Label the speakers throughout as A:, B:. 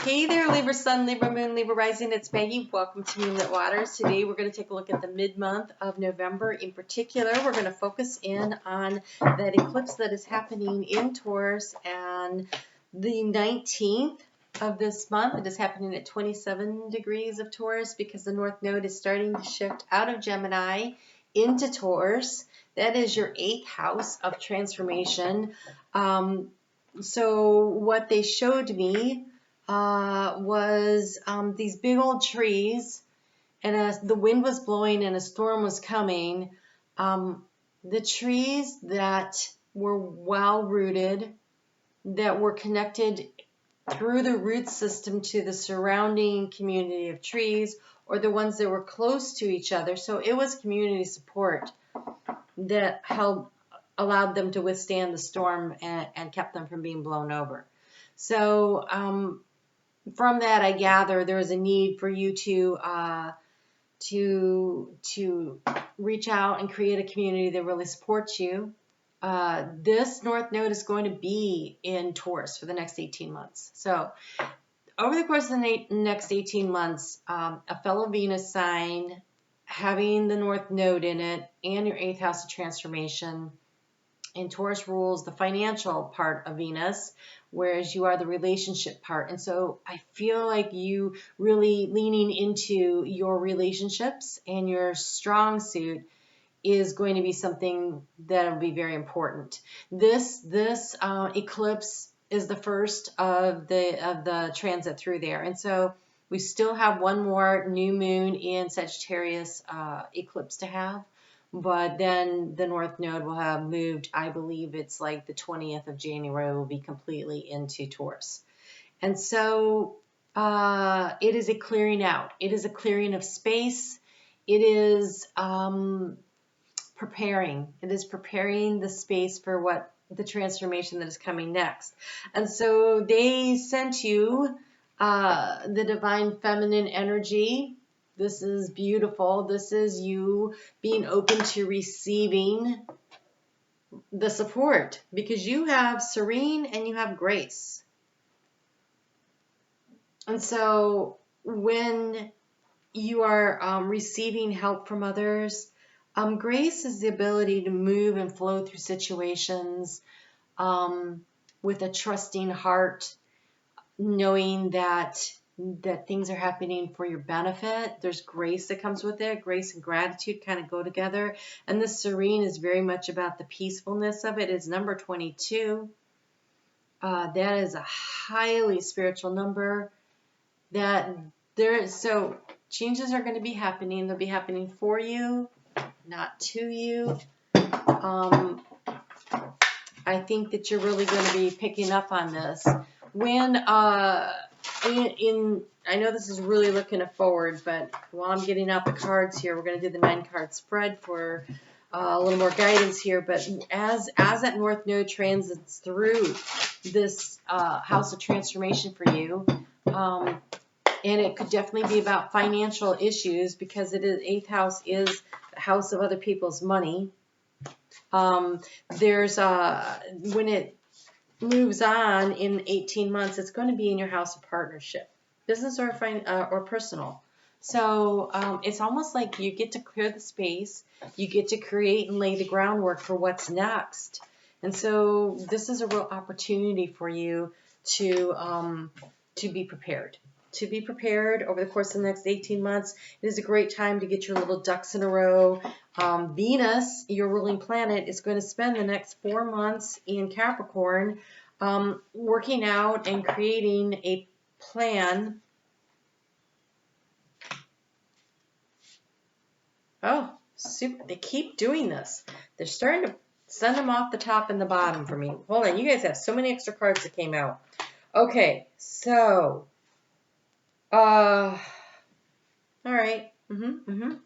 A: Hey there, Libra Sun, Libra Moon, Libra Rising. It's Maggie. Welcome to Moonlit Waters. Today we're going to take a look at the mid-month of November. In particular, we're going to focus in on that eclipse that is happening in Taurus and the 19th of this month. It is happening at 27 degrees of Taurus because the North Node is starting to shift out of Gemini into Taurus. That is your 8th house of transformation. So what they showed me was these big old trees, and as the wind was blowing and a storm was coming, the trees that were well rooted, that were connected through the root system to the surrounding community of trees, or the ones that were close to each other. So it was community support that allowed them to withstand the storm and kept them from being blown over. So from that, I gather there is a need for you to reach out and create a community that really supports you. This North Node is going to be in Taurus for the next 18 months. So over the course of the next 18 months, a fellow Venus sign having the North Node in it and your 8th house of transformation, and Taurus rules the financial part of Venus, whereas you are the relationship part. And so I feel like you really leaning into your relationships and your strong suit is going to be something that will be very important. This eclipse is the first of the transit through there. And so we still have one more new moon in Sagittarius eclipse to have. But then the North Node will have moved, I believe it's like the 20th of January, will be completely into Taurus. And so it is a clearing out. It is a clearing of space. It is preparing. It is preparing the space for what the transformation that is coming next. And so they sent you the divine feminine energy. This is beautiful. This is you being open to receiving the support, because you have serene and you have grace. And so when you are receiving help from others, grace is the ability to move and flow through situations with a trusting heart, knowing that things are happening for your benefit. There's grace that comes with it. Grace and gratitude kind of go together. And the serene is very much about the peacefulness of it. It's number 22. That is a highly spiritual number. So changes are going to be happening. They'll be happening for you, not to you. I think that you're really going to be picking up on this. When I know this is really looking forward, but while I'm getting out the cards here, we're going to do the 9-card spread for a little more guidance here. But as that North Node transits through this house of transformation for you, and it could definitely be about financial issues, because it is 8th house is the house of other people's money. There's when it moves on in 18 months, it's going to be in your house of partnership, business or personal. So it's almost like you get to clear the space, you get to create and lay the groundwork for what's next. And so this is a real opportunity for you to be prepared. To be prepared over the course of the next 18 months. It is a great time to get your little ducks in a row. Venus, your ruling planet, is going to spend the next 4 months in Capricorn working out and creating a plan. Oh, super. They keep doing this. They're starting to send them off the top and the bottom for me. Hold on. You guys have so many extra cards that came out. Okay, so... all right. All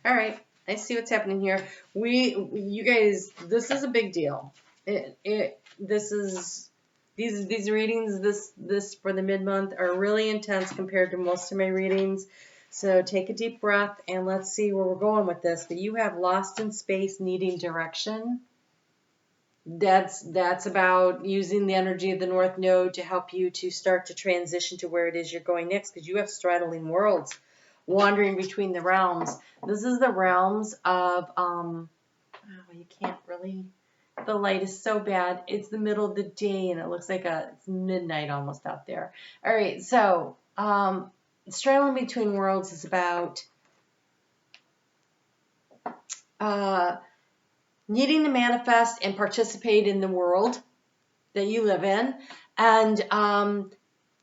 A: right. I see what's happening here. You guys, this is a big deal. These readings, this for the mid-month are really intense compared to most of my readings. So take a deep breath and let's see where we're going with this. But you have lost in space, needing direction. That's about using the energy of the North Node to help you to start to transition to where it is you're going next, because you have straddling worlds wandering between the realms. This is the realms of oh, you can't really, the light is so bad. It's the middle of the day and it looks like it's midnight almost out there. All right, so straddling between worlds is about needing to manifest and participate in the world that you live in, and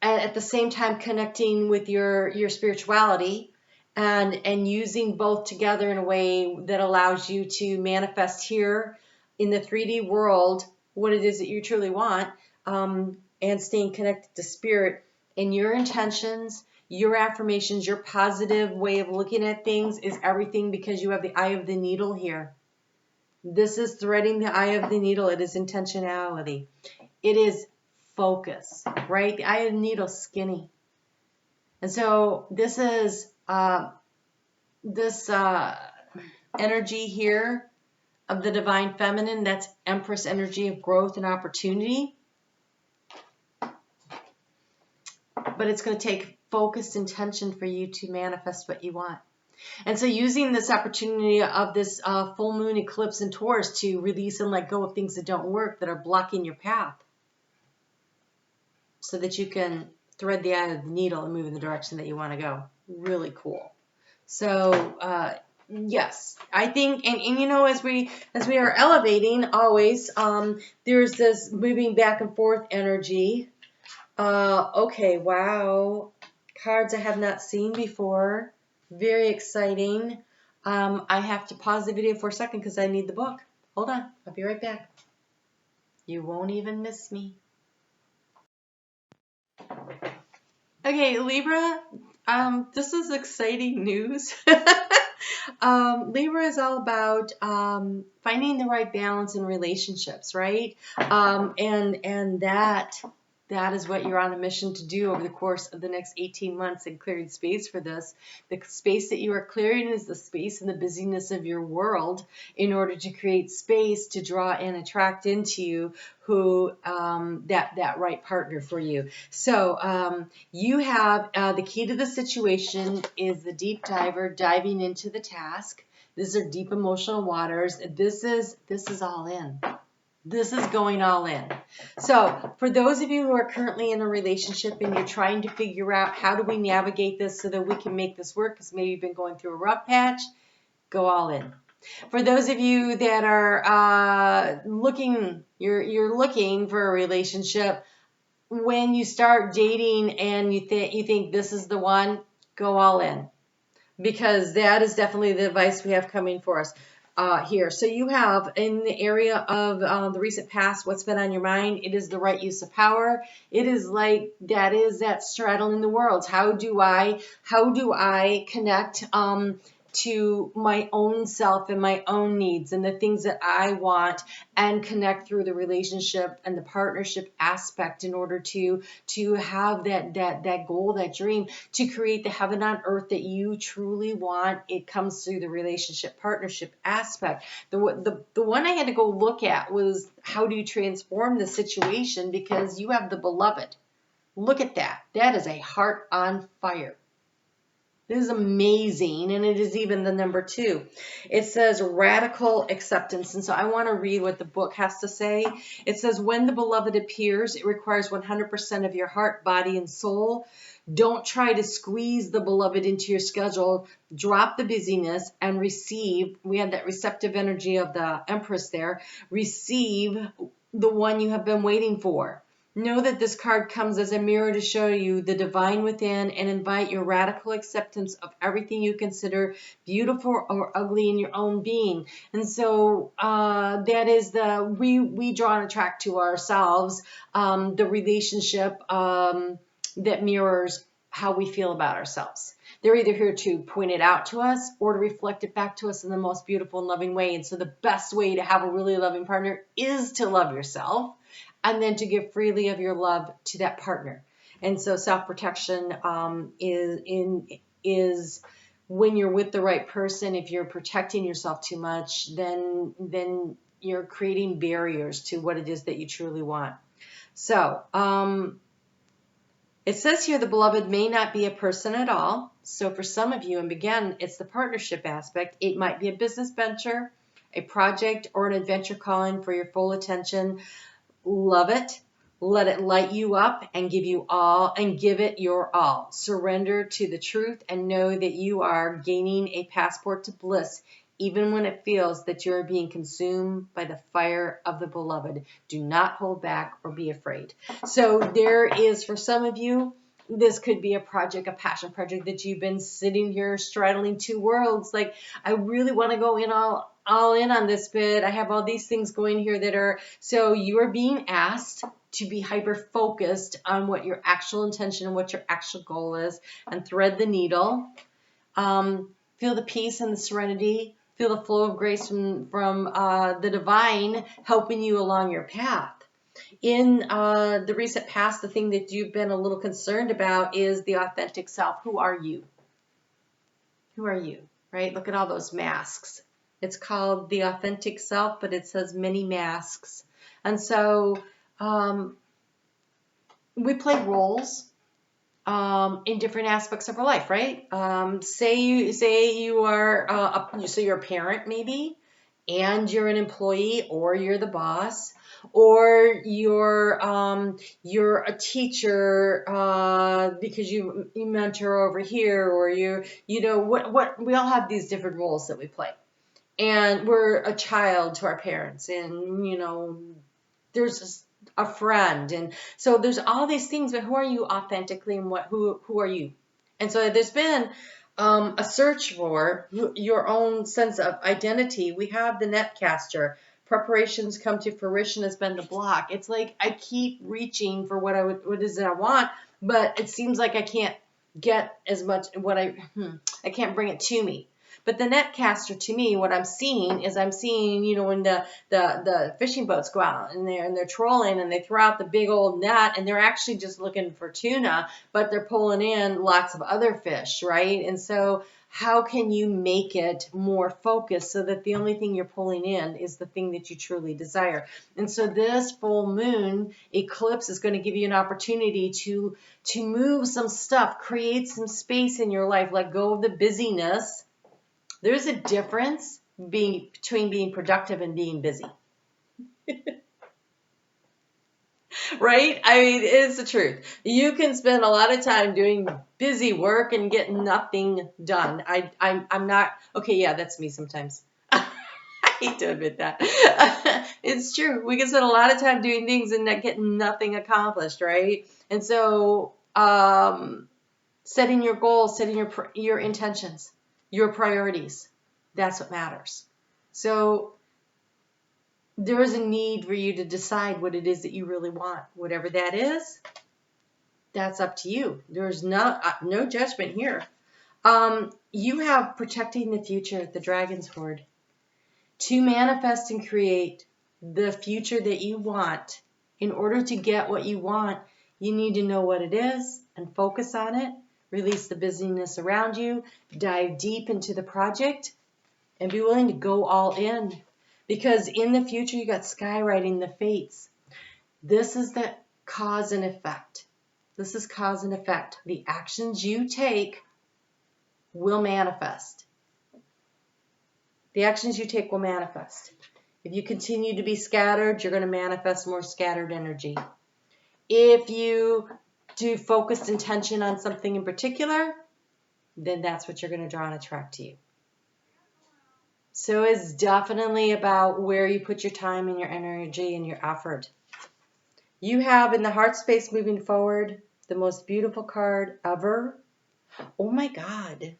A: at the same time connecting with your spirituality, and using both together in a way that allows you to manifest here in the 3D world what it is that you truly want, and staying connected to spirit and your intentions. Your affirmations, your positive way of looking at things is everything, because you have the eye of the needle here. This is threading the eye of the needle. It is intentionality. It is focus, right? The eye of the needle is skinny. And so this is this energy here of the divine feminine. That's Empress energy of growth and opportunity. But it's going to take focused intention for you to manifest what you want. And so using this opportunity of this full moon eclipse in Taurus to release and let go of things that don't work, that are blocking your path, so that you can thread the eye of the needle and move in the direction that you want to go. Really cool. So yes, I think, and you know, as we are elevating always, there's this moving back and forth energy. Okay, wow. Cards I have not seen before. Very exciting. I have to pause the video for a second because I need the book. Hold on. I'll be right back. You won't even miss me. Okay, Libra, this is exciting news. Libra is all about finding the right balance in relationships, right? And that is what you're on a mission to do over the course of the next 18 months, and clearing space for this. The space that you are clearing is the space and the busyness of your world, in order to create space to draw and attract into you who that right partner for you. So you have the key to the situation is the deep diver diving into the task. These are deep emotional waters. This is all in. This is going all in. So for those of you who are currently in a relationship and you're trying to figure out how do we navigate this so that we can make this work, because maybe you've been going through a rough patch, go all in. For those of you that are looking for a relationship, when you start dating and you think this is the one, go all in, because that is definitely the advice we have coming for us. Here. So you have, in the area of the recent past, what's been on your mind, it is the right use of power. It is like that straddling the worlds. How do I connect to my own self and my own needs and the things that I want, and connect through the relationship and the partnership aspect in order to have that goal, that dream, to create the heaven on earth that you truly want. It comes through the relationship partnership aspect. The one I had to go look at was, how do you transform the situation, because you have the beloved. Look at that. That is a heart on fire. This is amazing, and it is even the number 2. It says radical acceptance, and so I want to read what the book has to say. It says, when the beloved appears, it requires 100% of your heart, body, and soul. Don't try to squeeze the beloved into your schedule. Drop the busyness and receive. We have that receptive energy of the Empress there. Receive the one you have been waiting for. Know that this card comes as a mirror to show you the divine within, and invite your radical acceptance of everything you consider beautiful or ugly in your own being. And so that is we draw and attract to ourselves the relationship that mirrors how we feel about ourselves. They're either here to point it out to us or to reflect it back to us in the most beautiful and loving way. And so the best way to have a really loving partner is to love yourself, and then to give freely of your love to that partner. And so self-protection is when you're with the right person. If you're protecting yourself too much, then you're creating barriers to what it is that you truly want. So, it says here the beloved may not be a person at all. So for some of you, and again, it's the partnership aspect. It might be a business venture, a project, or an adventure calling for your full attention. Love it. Let it light you up and give you all, and give it your all. Surrender to the truth and know that you are gaining a passport to bliss, even when it feels that you're being consumed by the fire of the beloved. Do not hold back or be afraid. So there is, for some of you, this could be a project, a passion project that you've been sitting here straddling two worlds. Like, I really want to go in all in on this bit. I have all these things going here that are, so you are being asked to be hyper focused on what your actual intention and what your actual goal is, and thread the needle. Feel the peace and the serenity. Feel the flow of grace from the divine helping you along your path. In the recent past, the thing that you've been a little concerned about is the authentic self. Who are you? Who are you? Right? Look at all those masks. It's called the authentic self, but it says many masks. And so we play roles in different aspects of our life, right? Say you are so you're a parent maybe, and you're an employee, or you're the boss, or you're a teacher because you mentor over here, or you know what we all have these different roles that we play, and we're a child to our parents, and you know there's a friend, and so there's all these things, but who are you authentically, and who are you? And so there's been a search for your own sense of identity. We have the netcaster. Preparations come to fruition has been the block. It's like I keep reaching for what is it I want, but it seems like I can't get as much I can't bring it to me. But the netcaster, to me, what I'm seeing, you know, when the fishing boats go out and they're trolling and they throw out the big old net, and they're actually just looking for tuna, but they're pulling in lots of other fish, right? And so how can you make it more focused so that the only thing you're pulling in is the thing that you truly desire? And so this full moon eclipse is going to give you an opportunity to move some stuff, create some space in your life, let go of the busyness. There's a difference between being productive and being busy. Right? I mean, it's the truth. You can spend a lot of time doing busy work and get nothing done. I'm not, okay, yeah, that's me sometimes. I hate to admit that. It's true. We can spend a lot of time doing things and not get nothing accomplished, right? And so setting your goals, setting your intentions, your priorities, that's what matters. So there is a need for you to decide what it is that you really want. Whatever that is, that's up to you. There's no judgment here. You have protecting the future, the dragon's hoard. To manifest and create the future that you want, in order to get what you want, you need to know what it is and focus on it. Release the busyness around you, dive deep into the project, and be willing to go all in. Because in the future, you got skywriting the fates. This is the cause and effect. This is cause and effect. The actions you take will manifest. The actions you take will manifest. If you continue to be scattered, you're going to manifest more scattered energy. If you do focused intention on something in particular, then that's what you're going to draw and attract to you. So it's definitely about where you put your time and your energy and your effort. You have in the heart space moving forward the most beautiful card ever. Oh my God.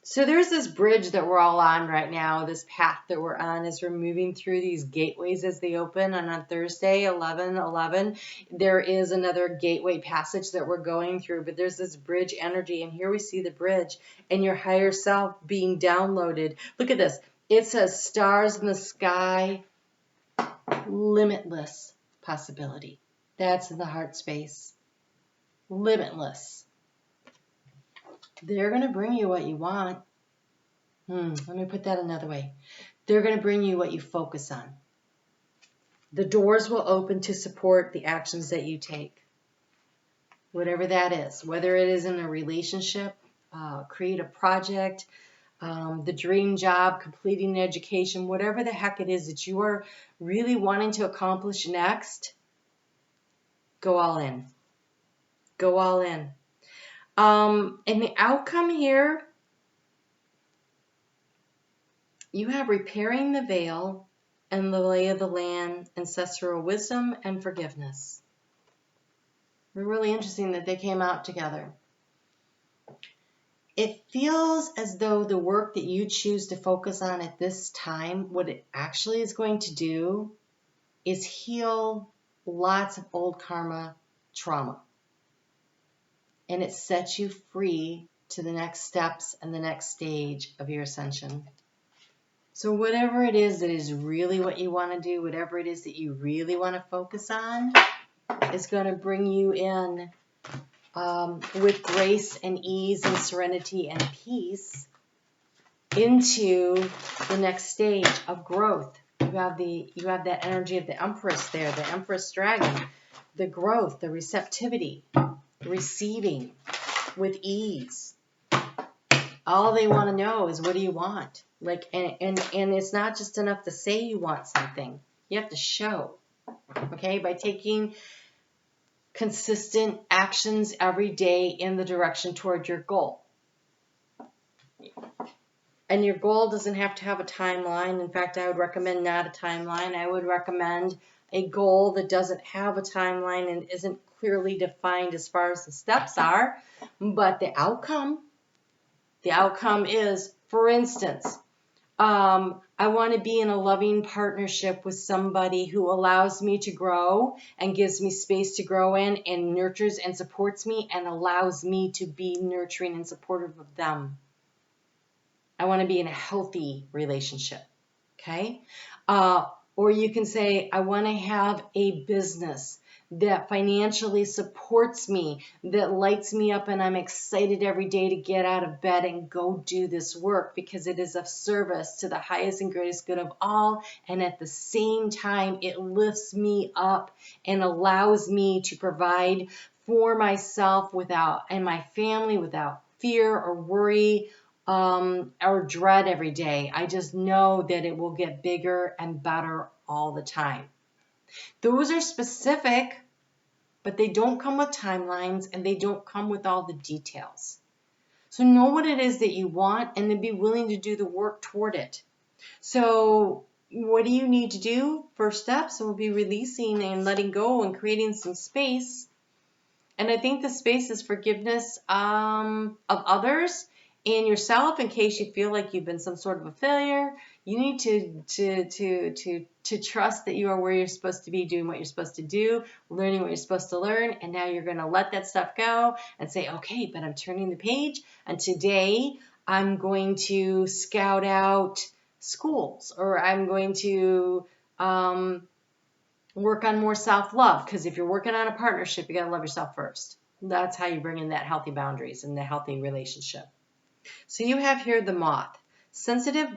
A: So there's this bridge that we're all on right now, this path that we're on as we're moving through these gateways as they open. And on Thursday, 11/11, there is another gateway passage that we're going through. But there's this bridge energy, and here we see the bridge and your higher self being downloaded. Look at this. It says stars in the sky, limitless possibility. That's in the heart space. Limitless. They're going to bring you what you want. Let me put that another way. they're going to bring you what you focus on. The doors will open to support the actions that you take. Whatever that is, whether it is in a relationship, create a project, the dream job, completing an education, whatever the heck it is that you are really wanting to accomplish next, go all in. Go all in. And the outcome here, you have repairing the veil and the lay of the land, ancestral wisdom, and forgiveness. It's really interesting that they came out together. It feels as though the work that you choose to focus on at this time, what it actually is going to do is heal lots of old karma trauma. And it sets you free to the next steps and the next stage of your ascension. So whatever it is that is really what you want to do, whatever it is that you really want to focus on, is going to bring you in with grace and ease and serenity and peace into the next stage of growth. You have that energy of the Empress there, the Empress Dragon, the growth, the receptivity, receiving with ease. All they want to know is, what do you want? Like, and it's not just enough to say you want something. You have to show, okay, by taking consistent actions every day in the direction toward your goal. And your goal doesn't have to have a timeline. In fact, I would recommend not a timeline. I would recommend a goal that doesn't have a timeline and isn't clearly defined as far as the steps are, but the outcome is, for instance, I want to be in a loving partnership with somebody who allows me to grow and gives me space to grow in and nurtures and supports me and allows me to be nurturing and supportive of them. I want to be in a healthy relationship, okay? Or you can say, I want to have a business that financially supports me, that lights me up, and I'm excited every day to get out of bed and go do this work because it is of service to the highest and greatest good of all, and at the same time it lifts me up and allows me to provide for myself and my family without fear or worry or dread every day. I just know that it will get bigger and better all the time. Those are specific, but they don't come with timelines and they don't come with all the details. So know what it is that you want and then be willing to do the work toward it. So what do you need to do? First steps will be releasing and letting go and creating some space. And I think the space is forgiveness of others and yourself in case you feel like you've been some sort of a failure. You need to trust that you are where you're supposed to be, doing what you're supposed to do, learning what you're supposed to learn, and now you're going to let that stuff go and say, okay, but I'm turning the page, and today I'm going to scout out schools, or I'm going to work on more self-love, because if you're working on a partnership, you got to love yourself first. That's how you bring in that healthy boundaries and the healthy relationship. So you have here the Moth. Sensitivity,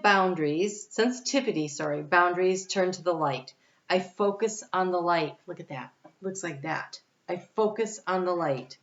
A: boundaries turn to the light. I focus on the light. Look at that. Looks like that. I focus on the light.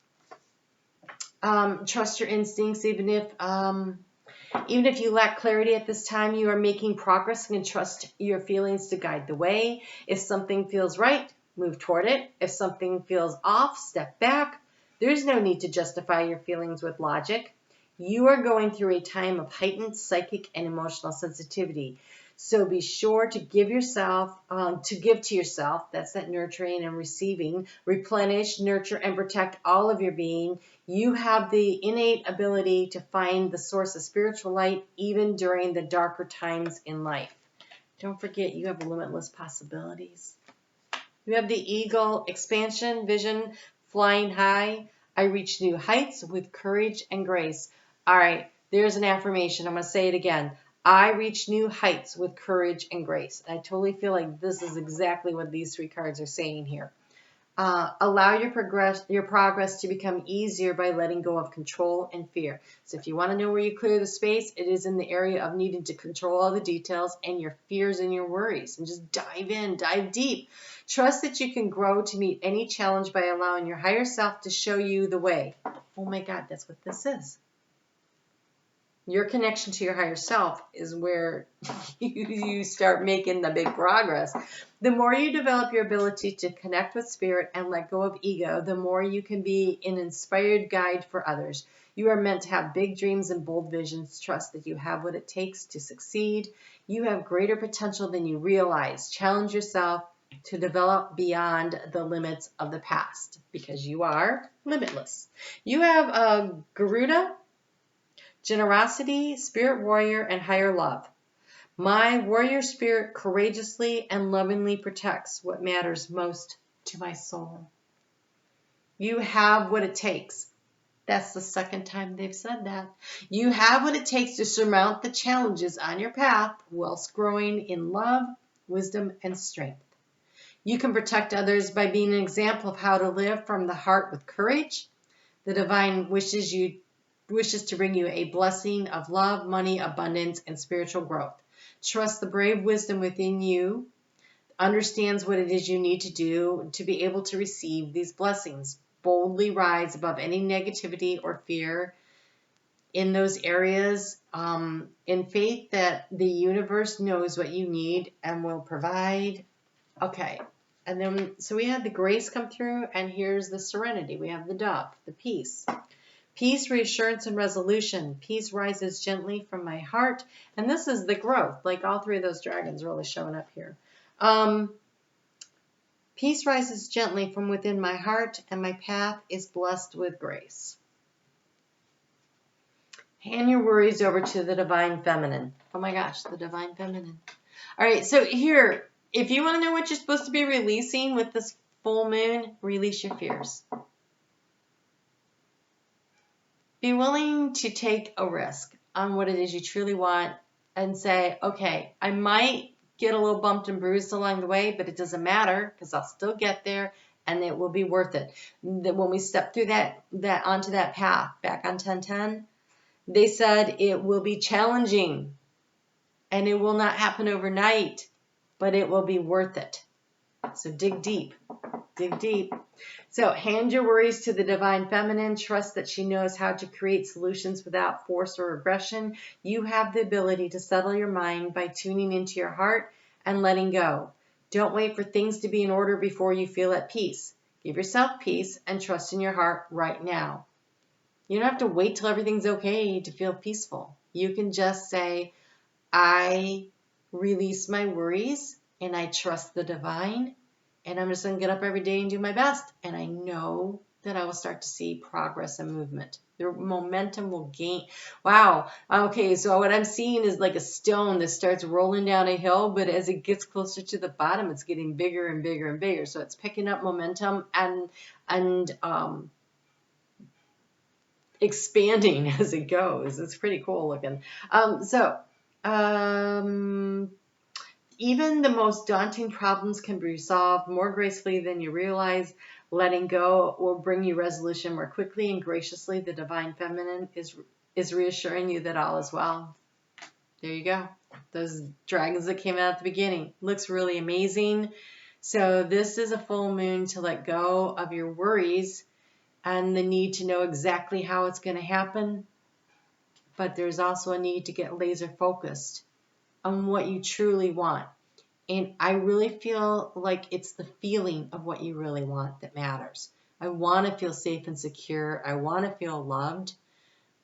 A: Trust your instincts, even if you lack clarity at this time, you are making progress and trust your feelings to guide the way. If something feels right, move toward it. If something feels off, step back. There's no need to justify your feelings with logic. You are going through a time of heightened psychic and emotional sensitivity. So be sure to give to yourself, that's that nurturing and receiving, replenish, nurture, and protect all of your being. You have the innate ability to find the source of spiritual light even during the darker times in life. Don't forget, you have limitless possibilities. You have the eagle, expansion, vision, flying high. I reach new heights with courage and grace. All right, there's an affirmation. I'm going to say it again. I reach new heights with courage and grace. I totally feel like this is exactly what these three cards are saying here. Allow your progress to become easier by letting go of control and fear. So if you want to know where you clear the space, it is in the area of needing to control all the details and your fears and your worries. And just dive in, dive deep. Trust that you can grow to meet any challenge by allowing your higher self to show you the way. Oh my God, that's what this is. Your connection to your higher self is where you start making the big progress. The more you develop your ability to connect with spirit and let go of ego, the more you can be an inspired guide for others. You are meant to have big dreams and bold visions. Trust that you have what it takes to succeed. You have greater potential than you realize. Challenge yourself to develop beyond the limits of the past because you are limitless. You have a Garuda, generosity, spirit warrior, and higher love. My warrior spirit courageously and lovingly protects what matters most to my soul. You have what it takes. That's the second time they've said that. You have what it takes to surmount the challenges on your path whilst growing in love, wisdom, and strength. You can protect others by being an example of how to live from the heart with courage. The divine wishes to bring you a blessing of love, money, abundance, and spiritual growth. Trust the brave wisdom within you understands what it is you need to do to be able to receive these blessings. Boldly rise above any negativity or fear in those areas, in faith that the universe knows what you need and will provide. Okay, and then so we had the grace come through, and here's the serenity. We have the dove, the peace. Peace, reassurance, and resolution. Peace rises gently from my heart. And this is the growth. Like all three of those dragons really showing up here. Peace rises gently from within my heart, and my path is blessed with grace. Hand your worries over to the divine feminine. Oh my gosh, the divine feminine. All right, so here, if you want to know what you're supposed to be releasing with this full moon, release your fears. Be willing to take a risk on what it is you truly want and say, okay, I might get a little bumped and bruised along the way, but it doesn't matter because I'll still get there and it will be worth it. When we step through that onto that path back on 1010, they said it will be challenging and it will not happen overnight, but it will be worth it. So dig deep. Dig deep. So hand your worries to the divine feminine. Trust that she knows how to create solutions without force or aggression. You have the ability to settle your mind by tuning into your heart and letting go. Don't wait for things to be in order before you feel at peace. Give yourself peace and trust in your heart right now. You don't have to wait till everything's okay to feel peaceful. You can just say, I release my worries and I trust the divine. And I'm just going to get up every day and do my best. And I know that I will start to see progress and movement. The momentum will gain. Wow. Okay, so what I'm seeing is like a stone that starts rolling down a hill, but as it gets closer to the bottom, it's getting bigger and bigger and bigger. So it's picking up momentum and expanding as it goes. It's pretty cool looking. Even the most daunting problems can be resolved more gracefully than you realize. Letting go will bring you resolution more quickly and graciously. The divine feminine is reassuring you that all is well. There you go. Those dragons that came out at the beginning. Looks really amazing. So this is a full moon to let go of your worries and the need to know exactly how it's going to happen. But there's also a need to get laser focused on what you truly want. And I really feel like it's the feeling of what you really want that matters. I want to feel safe and secure. I want to feel loved.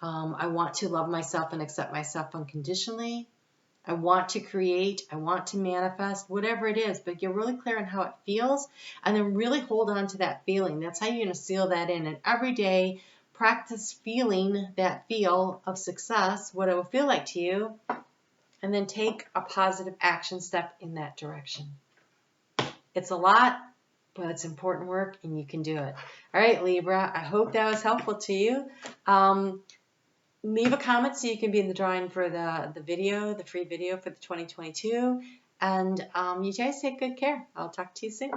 A: I want to love myself and accept myself unconditionally. I want to create. I want to manifest, whatever it is. But get really clear on how it feels and then really hold on to that feeling. That's how you're going to seal that in. And every day, practice feeling that feel of success, what it will feel like to you. And then take a positive action step in that direction. It's a lot, but it's important work and you can do it. All right, Libra, I hope that was helpful to you. Leave a comment so you can be in the drawing for the video, the free video for the 2022. And you guys take good care. I'll talk to you soon.